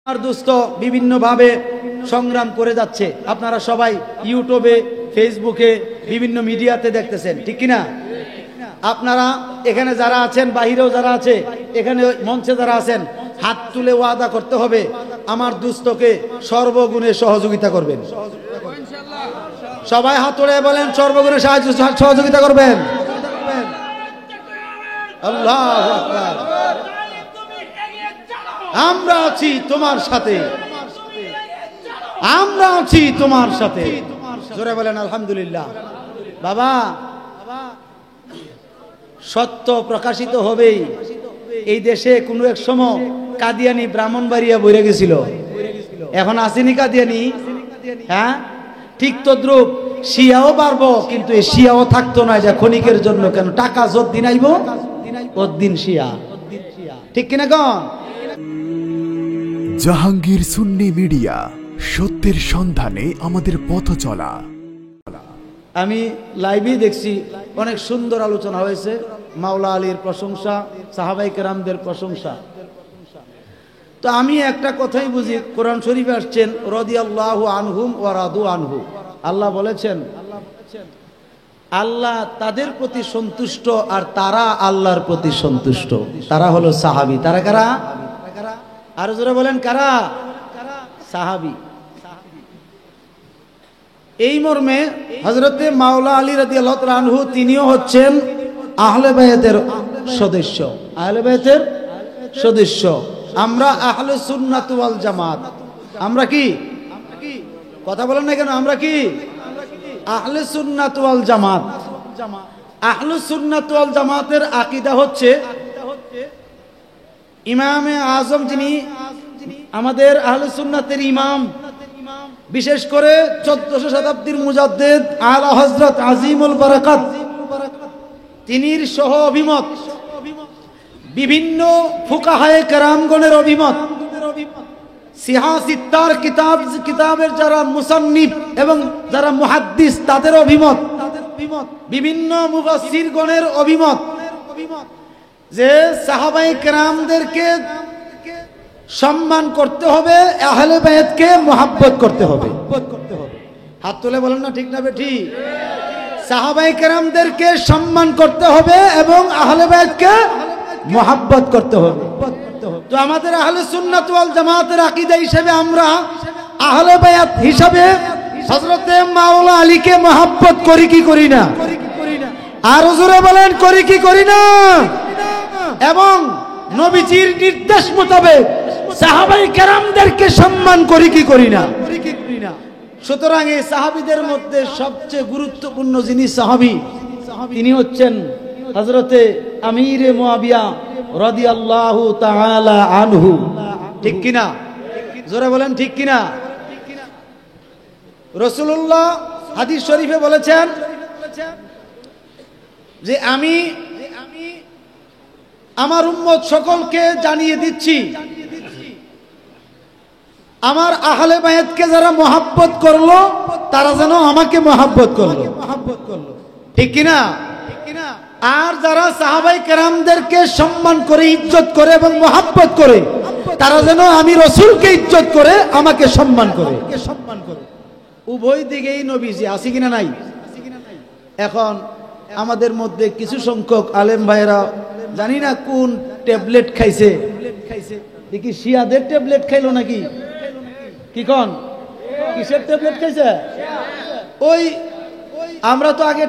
আর দোস্ত বিভিন্নভাবে সংগ্রাম করে যাচ্ছে, আপনারা সবাই ইউটিউবে, ফেসবুকে, বিভিন্ন মিডিয়াতে দেখতেছেন, ঠিক কিনা? আপনারা এখানে যারা আছেন, বাহিরেও যারা আছে, এখানে মঞ্চে যারা আছেন, হাত তুলে ওয়াদা করতে হবে আমার দোস্তকে সর্বগুণে সহযোগিতা করবেন। সবাই হাত তুলে বলেন সর্বগুণে সহযোগিতা করবেন। আল্লাহু আকবার। আমরা আছি তোমার সাথে, আমরা আছি তোমার সাথে। জোরে বলেন আলহামদুলিল্লাহ। বাবা, সত্য প্রকাশিত হবেই। এই দেশে কোনো এক সময় কাদিয়ানি ব্রাহ্মণবাড়িয়া বইরে গেছিল, এখন আসেনি কাদিয়ানি? হ্যাঁ, ঠিক তদ্রুপ শিয়াও পারবো, কিন্তু এই শিয়াও থাকতো না যা ক্ষণিকের জন্য। কেন? টাকা যতদিন আইব ওদিন শিয়া, ঠিক কিনা কন? জাহাঙ্গীর সুন্নি মিডিয়া, সত্যের সন্ধানে আমাদের পথ চলা। আমি লাইভে দেখছি অনেক সুন্দর আলোচনা হয়েছে, মাওলা আলীর প্রশংসা, সাহাবাই কেরামদের প্রশংসা। তো আমি একটা কথাই বুঝি, কোরআন শরীফে আসছেন রাদিয়াল্লাহু আনহুম ওয়া রাদু আনহু। আল্লাহ বলেছেন আল্লাহ তাদের প্রতি সন্তুষ্ট আর তারা আল্লাহর প্রতি সন্তুষ্ট। তারা হলো সাহাবী। তারা কারা? আর জোরে বলেন কারা? সাহাবী। এই মর্মে হযরতে মাওলা আলী রাদিয়াল্লাহু তাআলা আনহু তিনিও হচ্ছেন আহলে বায়াতের সদস্য। আহলে বায়াতের সদস্য। আমরা আহলে সুন্নাত ওয়াল জামাত। আমরা কি? কথা বলেন না কেন? আমরা কি? আহলে সুন্নাত ওয়াল জামাত। আহলে সুন্নাত ওয়াল জামাতের আকীদা হচ্ছে ইমামে আজম, যিনি আমাদের আহলে সুন্নাতের ইমাম, বিশেষ করে 1400 শতাব্দীর মুজাদ্দিদ আলা হযরত আজিমুল বারাকাত, তিনির সহ অভিমত, বিভিন্ন ফুকাহায়ে কেরামগণের অভিমত, সিহাসিত্তার কিতাবের যারা মুসান্নিফ এবং যারা মুহাদ্দিস তাদের অভিমত, বিভিন্ন মুফাসসিরগণের অভিমত যে সাহাবায়ে কেরামদেরকে সম্মান করতে হবে, আহলে বায়াতকে মুহাব্বত করতে হবে। হাত তুলে বলেন না ঠিক না বেঠিক? সাহাবায়ে কেরামদেরকে সম্মান করতে হবে এবং আহলে বায়াতকে মুহাব্বত করতে হবে। তো আমাদের আহলে সুন্নাত ওয়াল জামাতের আকীদা হিসেবে আমরা আহলে বায়াত হিসাবে হযরতে মাওলা আলীকে মুহাব্বত করি কি করি না? আর হুজুরে বলেন করি কি করি না? এবং নবীজির নির্দেশ মোতাবেক সাহাবায়ে কেরামদেরকে সম্মান করি কি করি না? সুতরাং এই সাহাবীদের মধ্যে সবচেয়ে গুরুত্বপূর্ণ যিনি সাহাবী, তিনি হচ্ছেন হযরতে আমিরে মুআবিয়া রাদিয়াল্লাহু তাআলা আনহু। ঠিক কিনা? জোরে বলেন ঠিক কিনা? রাসূলুল্লাহ হাদিস শরীফে বলেছেন যে আমি আমার উম্মত সকলকে জানিয়ে দিচ্ছি, আমার আহলে বায়াতকে যারা মুহাব্বত করলো তারা যেন আমাকে মুহাব্বত করলো। ঠিক কিনা? আর যারা সাহাবায়ে কেরামদেরকে সম্মান করে, ইজ্জত করে এবং মুহাব্বত করে, তারা যেন আমি রাসূলকে ইজ্জত করে আমাকে সম্মান করে। উভয় দিকেই নবীজি আছে কিনা নাই? এখন আমাদের মধ্যে কিছু সংখ্যক আলেম ভাইরা জানি না কোন ট্যাবলেট খাইছে, দেখি শিয়াদের ট্যাবলেট খাইলো নাকি? কি কোন কিসের ট্যাবলেট খাইছে? ওই আমরা তো আগে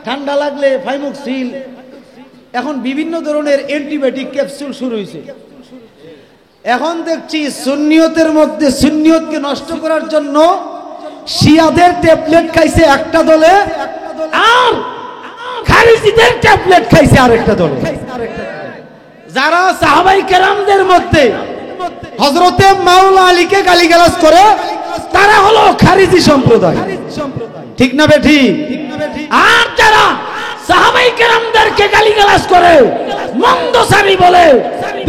ঠান্ডা লাগলে ফাইমোক্সিল, এখন বিভিন্ন ধরনের অ্যান্টিবায়োটিক ক্যাপসুল শুরু হয়েছে। এখন দেখছি সুন্নিয়তের মধ্যে সুন্নিয়তকে নষ্ট করার জন্য শিয়াদের ট্যাবলেট খাইছে একটা দলে, আর খারিজিদের ট্যাবলেট খাইছে আরেকটা দলে। যারা সাহাবায়ে কেরামদের মধ্যে হযরতে মাওলা আলীকে গালিগালাজ করে তারা হলো খারিজি সম্প্রদায়। ঠিক না বেঠিক? আর যারা সাহাবায়ে কেরামদেরকে গালিগালাজ করে, মন্দসারি বলে,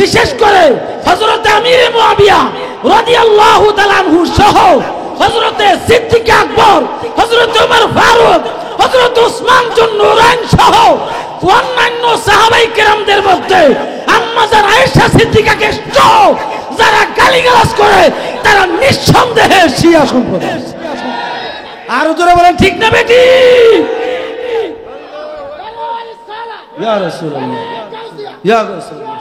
বিশেষ করে হযরতে আমিরে মুআবিয়া রাদিয়াল্লাহু তাআলা আনহু সহ হযরতে সিদ্দিক আকবর, হযরতে ওমর ফারুক, হযরত উসমান জুন নুরাইন সহ অন্যান্য সাহাবায়ে কেরামদের মধ্যে আম্মা জান আয়েশা সিদ্দিকাকে সহ যারা গালিগালাজ করে তারা নিঃসন্দেহে শিয়া সম্প্রদায়। আরো জোরে বলেন ঠিক না বেটি? ইয়া রাসূলুল্লাহ, ইয়া রাসূলুল্লাহ।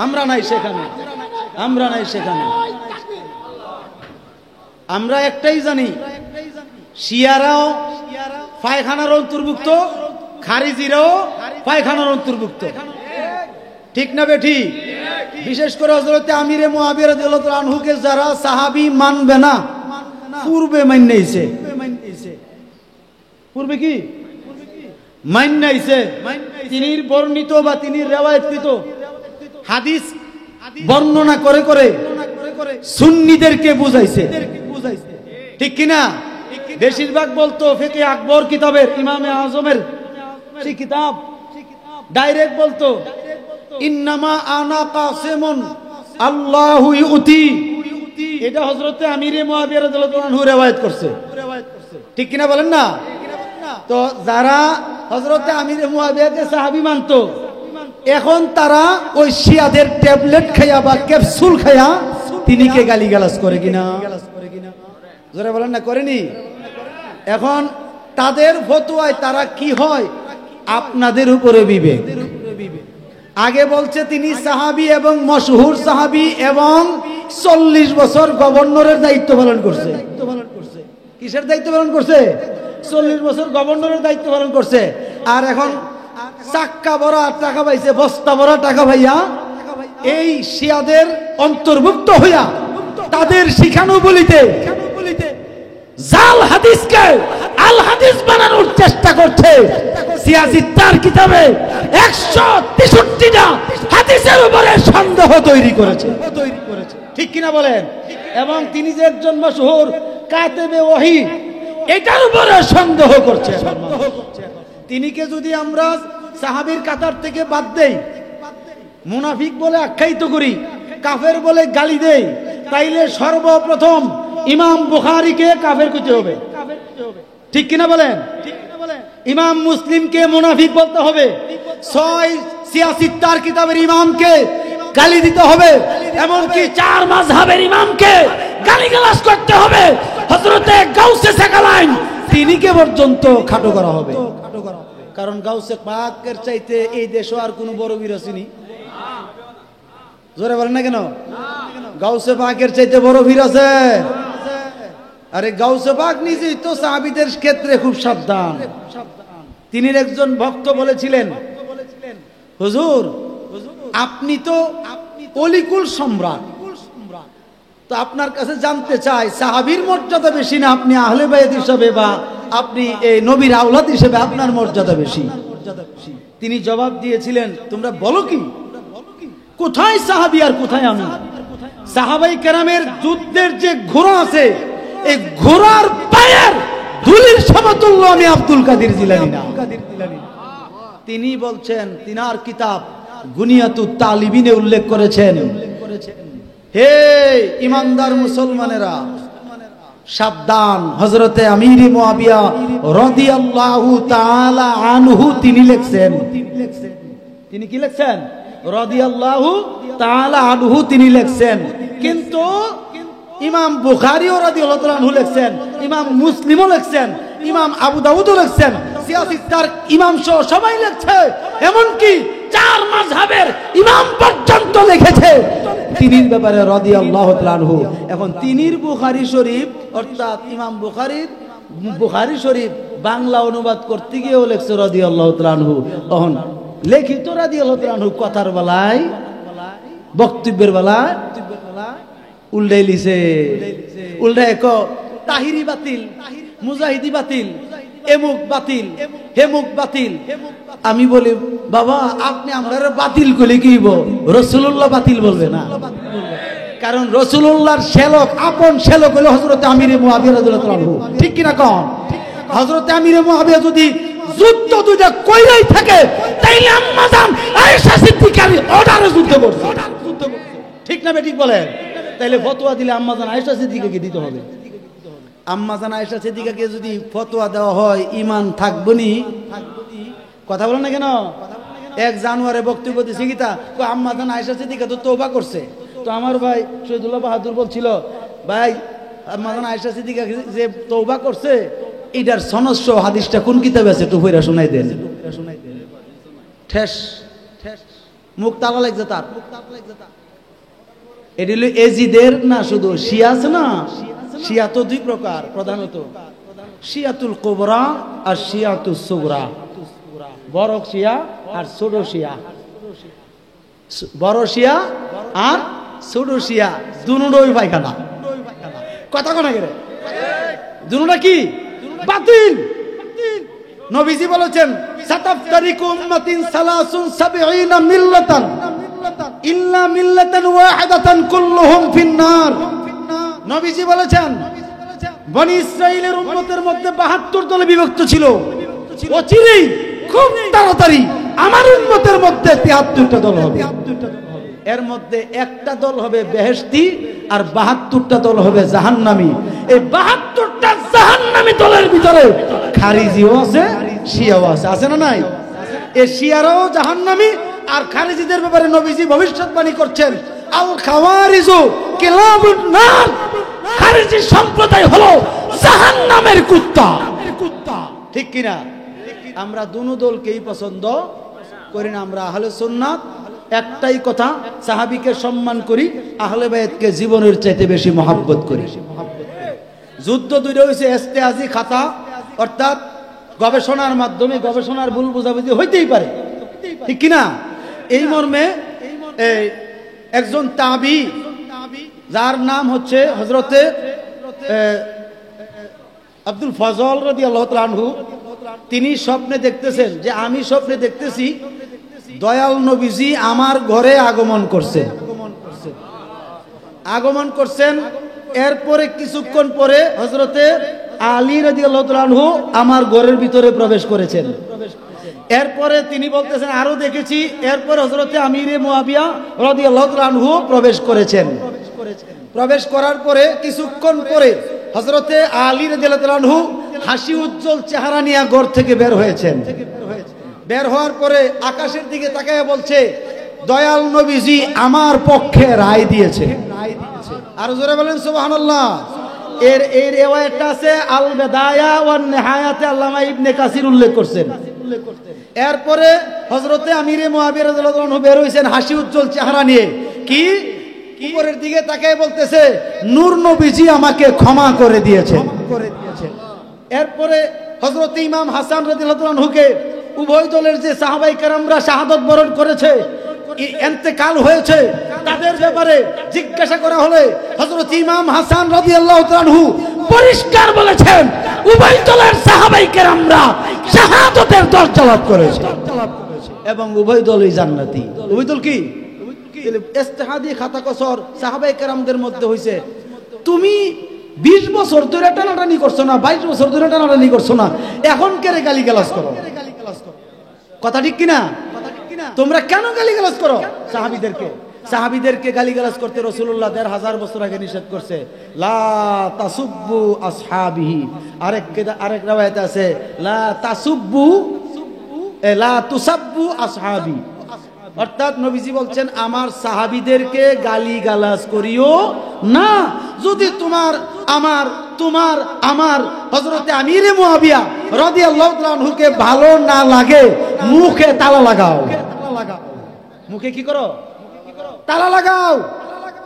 আমরা নাই সেখানে, আমরা নাই সেখানে। আমরা একটাই জানি, শিয়ারাও পায়খানার অন্তর্ভুক্ত, খারিজিরাও পায়খানার অন্তর্ভুক্ত। ঠিক না বেঠি? বিশেষ করে হযরত আমিরে মুআবিয়া রাদিয়াল্লাহু তাআলা আনহুকে যারা সাহাবী মানবে না, পূর্বে মান্নাইছে। পূর্বে কি মান্নাইছে? তিনি বর্ণিত বা তিনি রিওয়ায়াতকৃত হাদিস বর্ণনা করে করে সুন্নিদেরকে বুঝাইছে। ঠিক কি না? বেশিরভাগ বলতো ফিকহে আকবর কিতাবের ইমামে আজমের সেই কিতাব ডাইরেক্ট বলতো ইন্নামা আনা কাসিমুন আল্লাহু ইউতি। এটা হযরতে আমিরে মুআবিয়া রাদিয়াল্লাহু আনহু রিওয়ায়াত করছে। ঠিক কি না বলেন না? তো যারা হযরতে আমিরে মুআবিয়াকে সাহাবী মানতো, এখন তারা ওই শিয়াদের ট্যাবলেট খায়া বা ক্যাপসুল খায়া তিনিকে গালিগালাজ করে কিনা? জোরে বলেন না, করেনি? এখন তাদের ফতোয়ায় তারা কি হয় আপনাদের উপরে বিবেক। আগে বলছে তিনি সাহাবী এবং মশহুর সাহাবী এবং 40 বছর গভর্নরের দায়িত্ব পালন করছে। কিসের দায়িত্ব পালন করছে? 40 বছর গভর্নরের দায়িত্ব পালন করছে। আর এখন চাক্কা ভরা টাকা পাইছে, বস্তা ভরা টাকা ভাইয়া এই শিয়াদের অন্তর্ভুক্ত হইয়া তাদের শিখানো বলিতে জাল হাদিসকে আল হাদিস বানানোর চেষ্টা করছে। সিয়াসি তার কিতাবে 163টা হাদিসের উপরে সন্দেহ তৈরি করেছে। ঠিক কিনা বলেন? এবং তিনি যে একজন মশহুর কাতেবে ওহী, এটার উপরে সন্দেহ করছে। তিনিকে যদি আমরা সাহাবীর কাতার থেকে বাদ দেই, মুনাফিক বলে আখ্যায়িত করি, কাফের বলে গালি দেই, তাইলে সর্বপ্রথম ইমাম বুখারীকে কাফের কইতে হবে। ঠিক কিনা বলেন? ইমাম মুসলিমকে মুনাফিক বলতে হবে। 86 কিতাবের ইমামকে গালি দিতে হবে। এমনকি 4 মাযহাবের ইমামকে গালিগালাজ করতে হবে। হযরতে গাউসে সাকালাইন তিনিকে পর্যন্ত খাটো করা হবে। কারণ গাউসে পাকের চাইতে এই দেশে আর কোনো বড় বীর আসেনি। জোরে বলেন না কেন? গাউসে পাকের চাইতে বড় বীর আছে? আরে গাউসে পাক নিজেই তো সাহাবীদের ক্ষেত্রে খুব সাবধান। তিনি একজন ভক্ত বলেছিলেন, হুজুর আপনি তো অলিকুল সম্রাট, তো আপনার কাছে জানতে চাই সাহাবীর মর্যাদা বেশি না আপনি আহলে বাইত হিসেবে বা আপনি এই নবীর আওলাদ হিসেবে আপনার মর্যাদা বেশি? তিনি জবাব দিয়েছিলেন, তোমরা বলো কি? কোথায় সাহাবী আর কোথায় আমি? সাহাবাই কেরামের যুদ্ধের যে ঘোড়া আছে, এই ঘোড়ার পায়ের ধুলির সমতুল্য আমি আব্দুল কাদের জিলানী না। তিনি বলছেন, তিনার কিতাব গুনিয়াতুত তালিবিনে উল্লেখ করেছেন, হে ইমানদার মুসলমানেরা সাবধান, হযরতে আমির মুআবিয়া রাদিয়াল্লাহু তাআলা আনহু তিনি লিখছেন, তিনি কি লিখছেন? রাদিয়াল্লাহু তাআলা আনহু তিনি লিখছেন। কিন্তু ইমাম বুখারীও রাদিয়াল্লাহু তাআলা আনহু লিখছেন, ইমাম মুসলিমও লিখছেন, ইমাম আবু দাউদও লিখছেন, সিয়াসিত্তার ইমাম সহ সবাই লিখছে, এমনকি 4 মাযহাবের ইমাম পর্যন্ত লিখেছে তিনির ব্যাপারে রাদিয়াল্লাহু তাআলা আনহু। এখন তিনির বুখারী শরীফ অর্থাৎ ইমাম বুখারীর বুখারী শরীফ বাংলা অনুবাদ করতে গিয়েও লিখছে রাদিয়াল্লাহু তাআলা আনহু। তখন লিখিত রাদিয়াল্লাহু তাআলা আনহু কথার বেলায় বক্তব্যের বেলায় উল্টাই লিছে, উল্টায় তাহিরি বাতিল, মুজাহিদি বাতিল, এমুক বাতিল, হেমুক বাতিল। আমি বলি বাবা আপনি আমরা বাতিল করলে কি হইব? রাসূলুল্লাহ বাতিল বলবে না, কারণ রাসূলুল্লাহর শ্যালক আপন শ্যালক হলো হযরত আমিরে মুআবিয়া রাদিয়াল্লাহু তাআলা আনহু। ঠিক কিনা কোন? হযরত আমিরে মুআবিয়া যদি যুদ্ধ দুইটা কইরাই থাকে তাইলে আম্মা জান আয়েশা সিদ্দিকার অর্ডারে যুদ্ধ করছে। ঠিক না বেঠিক বলেন? তাইলে ফতোয়া দিলে আম্মা জান আয়েশা সিদ্দিকাকে দিতে হবে। আম্মা জান আয়েশা সিদ্দিকাকে যদি ফতোয়া দেওয়া হয় ঈমান থাকবনি? কথা বলেন না কেন? 1 জানুয়ারি বক্তব্য দিছে গীতা, আম্মা জান আয়েশা সিদ্দিকা তো তওবা করছে, তো আমার ভাই শহীদুল্লাহ বাহাদুর বলছিল, ভাই মাদান আয়েশা সিদ্দিকা যে তওবা করছে এটার সনদ সহ হাদিসটা কোন কিতাবে আছে একটু পড়া শোনাই দেন। ঠেস মুখ তালা লাগছে তার। এটি হলো এজিদের না, শুধু শিয়া আছে না, শিয়া তো দুই প্রকার প্রধানত, শিয়াতুল কুবরা আর শিয়াতুল সুগরা। বড় শিয়া আর ছোট শিয়া, বড় শিয়া আর ছোট শিয়া দুটোই পায়খানা। কথা কোনা গেলে দুটোটা কি বাতিল। নবীজি বলেছেন সাতাফতারিকু উম্মাতিন সালাসুন সাবঈনা মিল্লাতান ইল্লা মিল্লাতান ওয়াহিদাতান কুল্লুহুম ফিন্নার। নবীজি বলেছেন বনি ইসরাইলের উম্মতের মধ্যে 72 দলে বিভক্ত ছিল, অচিরেই খুব তাড়াতাড়ি আমার উম্মতের মধ্যে 73টা দল হবে। এর মধ্যে একটা দল হবে বেহেশতি আর 72টা দল হবে জাহান্নামী। এই 72টা জাহান্নামী দলের ভিতরে খারিজিও আছে, শিয়াও আছে, আছে না নাই? এই শিয়ারাও জাহান্নামী আর খারিজিদের ব্যাপারে নবীজি ভবিষ্যৎবাণী করছেন আল খাওয়ারিজু কিলাবুন নার। খারিজি সম্প্রদায় হলো জাহান্নামের কুত্তা। ঠিক কি না? আমরা দুনো দলকেই পছন্দ করি না। আমরা আহলে সুন্নাত একটাই কথা, সাহাবীকে সম্মান করি, আহলে বায়াতকে জীবনের চাইতে বেশি মহব্বত করি। যুদ্ধ দুইটা হইছে ইস্তেহাজি খাতা, অর্থাৎ গবেষণার মাধ্যমে, গবেষণার ভুল বুঝাবুঝি হইতেই পারে, ঠিক কি না? এই মর্মে একজন তাবি যার নাম হচ্ছে হযরতে আব্দুল ফজল রাদিয়াল্লাহু তাআলা আনহু, তিনি স্বপ্নে দেখতেছেন যে আমি স্বপ্নে দেখতেছি দয়াল নবীজি আমার ঘরে আগমন করছেন। এরপরে কিছুক্ষণ পরে হযরতে আলী রাদিয়াল্লাহু তাআলা আনহু আমার ঘরের ভিতরে প্রবেশ করেছেন। এরপরে তিনি বলতেছেন আরো দেখেছি, এরপর হযরতে আমিরে মুয়াবিয়া রাদিয়াল্লাহু তাআলা আনহু প্রবেশ করেছেন। প্রবেশ করার পরে কিছুক্ষণ পরে হযরতে আলী রাদিয়াল্লাহু তাআলা আনহু হাসি উজ্জ্বল চেহারা নিয়ে ঘর থেকে বের হয়েছেন। বের হওয়ার পরে আকাশের দিকে তাকায় বলছে দয়াল নবীজি আমার পক্ষে রায় দিয়েছে। আর জোরে বলেন সুবহানাল্লাহ। এর রিওয়ায়াতটা আছে আল বিদায়া ওয়ান নিহায়াতে আল্লামা ইবনে কাসির উল্লেখ করছেন। এরপরে হযরতে আমিরে মুয়াবিয়া রাদিয়াল্লাহু আনহু বের হইছেন হাসি উজ্জ্বল চেহারা নিয়ে, কি উপরের দিকে তাকায় বলতেছে নূর নবীজি আমাকে ক্ষমা করে দিয়েছেন। এরপরে হযরত ইমাম হাসান রাদিয়াল্লাহু আনহুকে উভয় দলের যে সাহাবায়ে কেরামরা শাহাদাত বরণ করেছে, ইন্তেকাল হয়েছে, তাদের ব্যাপারে জিজ্ঞাসা করা হলে হযরত ইমাম হাসান রাদিয়াল্লাহু আনহু পরিষ্কার বলেছেন উভয় দলের সাহাবায়ে কেরামরা শাহাদাতের দরজা লাভ করেছে এবং উভয় দলই জান্নাতি। উভয় দল কি? ইস্তেহাদি খাতা কসর সাহাবায়ে কেরামদের মধ্যে হইছে। তুমি 20 বছর ধরে টানাটানি করছো না, 22 বছর ধরে টানাটানি করছো না, এখন কেরে গালিগালাজ করো? কথা ঠিক কিনা? তোমরা কেন গালিগালাজ করো সাহাবীদেরকে গালিগালাজ করতে রাসূলুল্লাহ 1500 বছর আগে নিষেধ করছে। লা তাসুব্বু আসহাবিহি। আরেক riwayate আছে লা তুসাব্বু আসহাবি। অর্থাৎ নবীজি বলছেন আমার সাহাবীদেরকে গালিগালাজ করিও না। যদি তোমার হযরতে আমিরে মুয়াবিয়া রাদিয়াল্লাহু তাআলা আনহুকে ভালো না লাগে মুখে তালা লাগাও। মুখে কি করো? তালা লাগাও।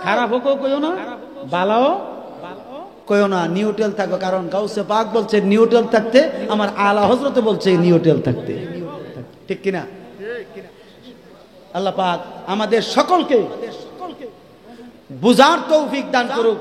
খারাপ হোক কইও না, ভালো কইও না, নিউট্রাল থাকো। কারণ গাউসে পাক বলছে নিউট্রাল থাকতে, আমার আলা হযরতে বলছে নিউট্রাল থাকতে। ঠিক কিনা? আল্লাহ পাক আমাদের সকলকে বুঝার তৌফিক দান করুক।